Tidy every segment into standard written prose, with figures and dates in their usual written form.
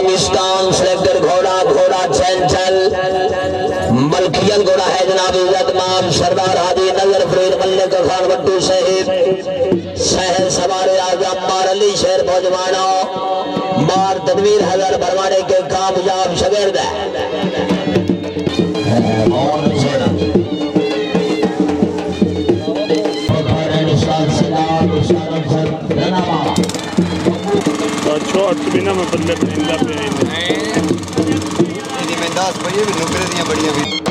Pakistan selector घोड़ा घोड़ा चंचल मलकियत घोड़ा है जनाब इज्जत माम सरदार हाजी नजर फरीद मल्लिक खान बट्टू साहिब शहर सवार आजम मार अली शेर भोजवाना मार तदवीर हजार भरवाने के कामयाब शगिर्द बिना मैं बल्ले इंदा पे नहीं मैं 10 बजे भी नुकरे दियां बड़ियां भी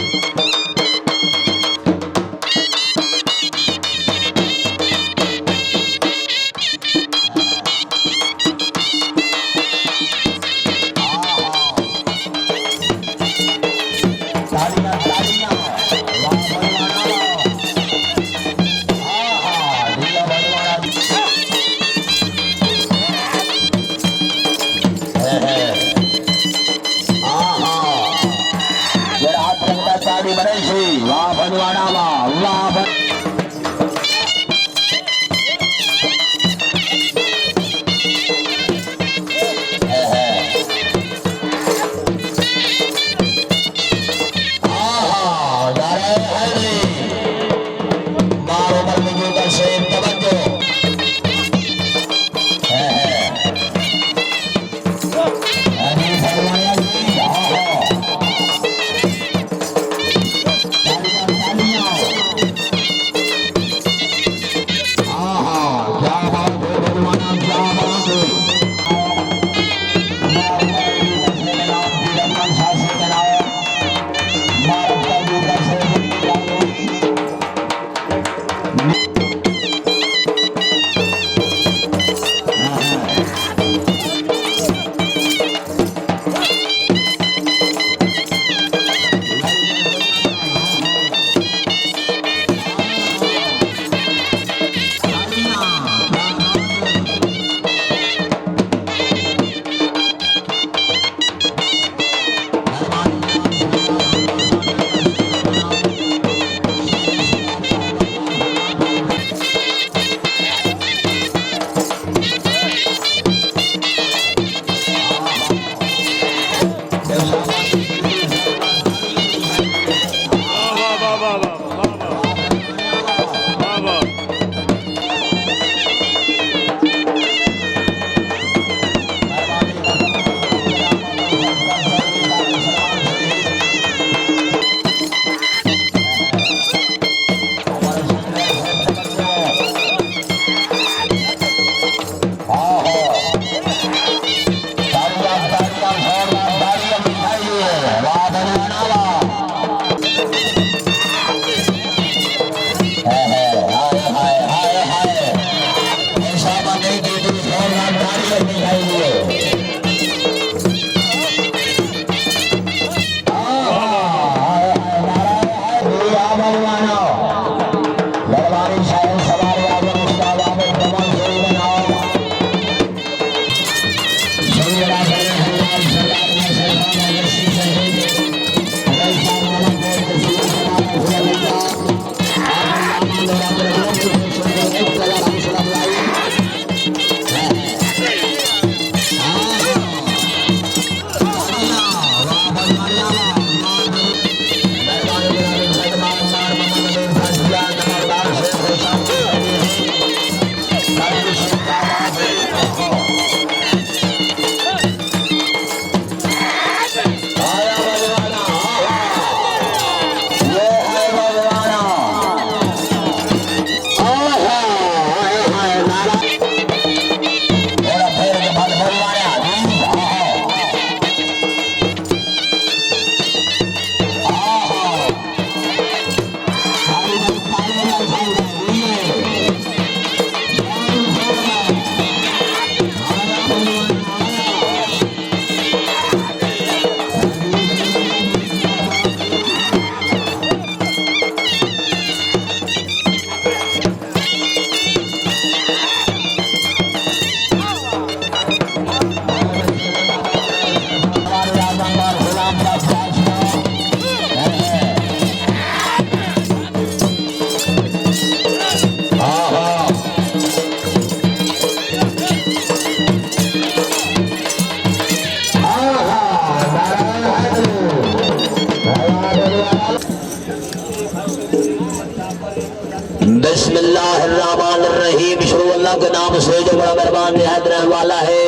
बिस्मिल्लाहिर्रहमानिर्रहीम। शुरू अल्लाह के नाम से जो बड़ा मेहरबान निहायत रहने वाला है।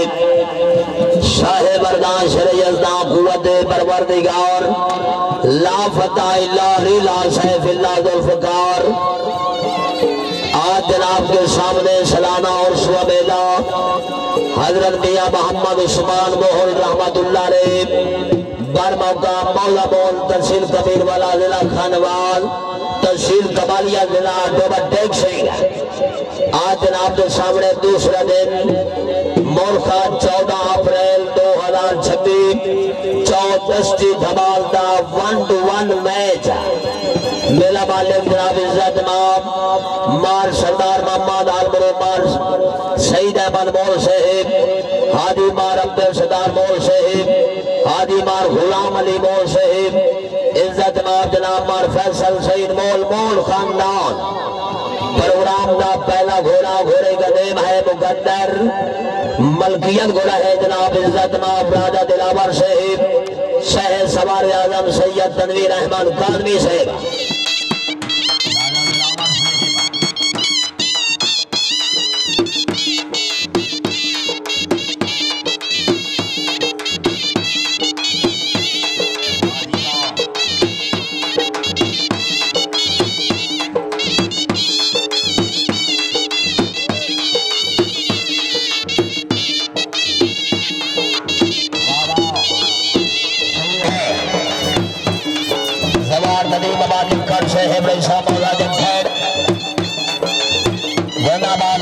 शाह मर्दान शेर यज़दां कुव्वत परवरदिगार ला फता इल्ला ला सैफ इल्ला ज़ुल्फ़िकार। आज जनाब के सामने सलाना और सुबेला हजरत मियां मोहम्मद उस्मान मोहल रहमतुल्लाह अलैह बरमौका मौला मोल तहसील कबीर वाला जिला खानवाल तहसील कबालिया जिला डोबरटेक सिंह। आज जनाब के सामने दूसरा दिन मोरखा 14 अप्रैल 2026 चौदस्ती धमालदा 1-1 मैच मेला मालिक जनाब इज्जत मार सरदार मोहम्मद आलमरो मार सईद अहमद मोल साहिब हादी मार अब्दुल सदार मोल साहिब हादी मार गुलाम अली मोल साहिब इज्जत मार जनाब मार फैसल सईद मोल मोल खानदान। प्रोग्राम का पहला घोड़ा घोड़े का नेम है मुकद्दर मलकियत घोड़ा है जनाब इज्जत मार राजा दिलावर साहिब शहर सवार आजम सैयद तनवीर अहमद कादमी साहिब।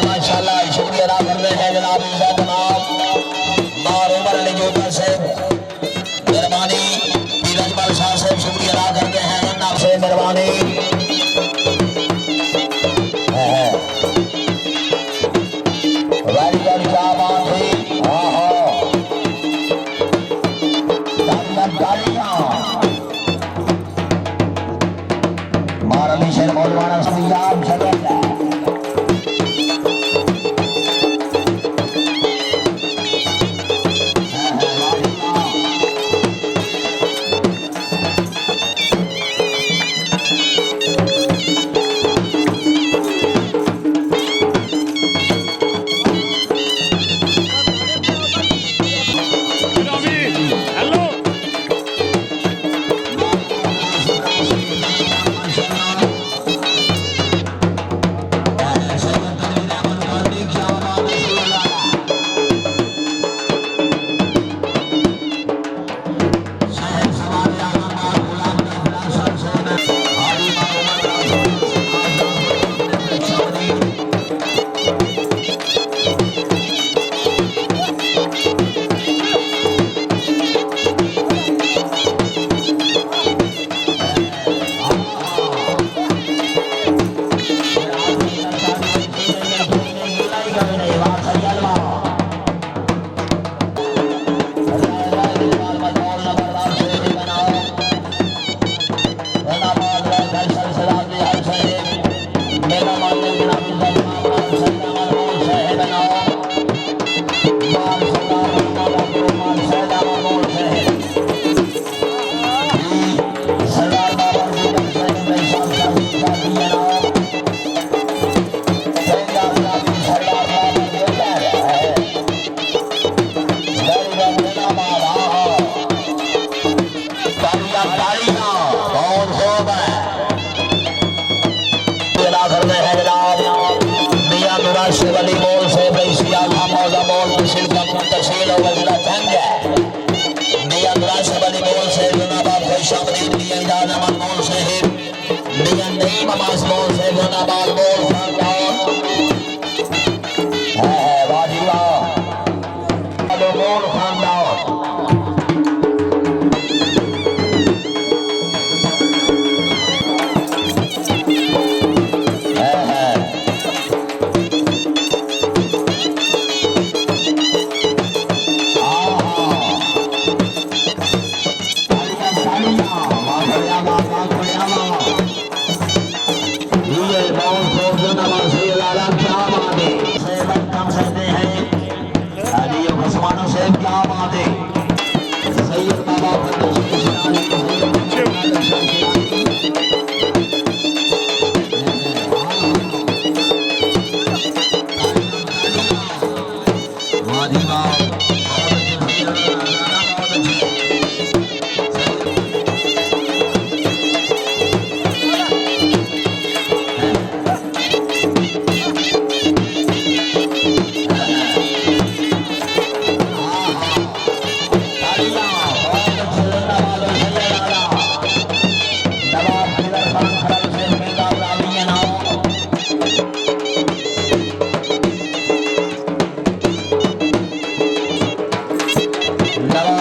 माशाल्लाह शुक्रिया अदा कर रहे हैं जनाब इज्जत मार उमर अली जोधा से मेहरबानी धीरज बाल शाह से शुक्रिया अदा करते हैं जनाब से मेहरबानी। क्या बात है मार अली नवा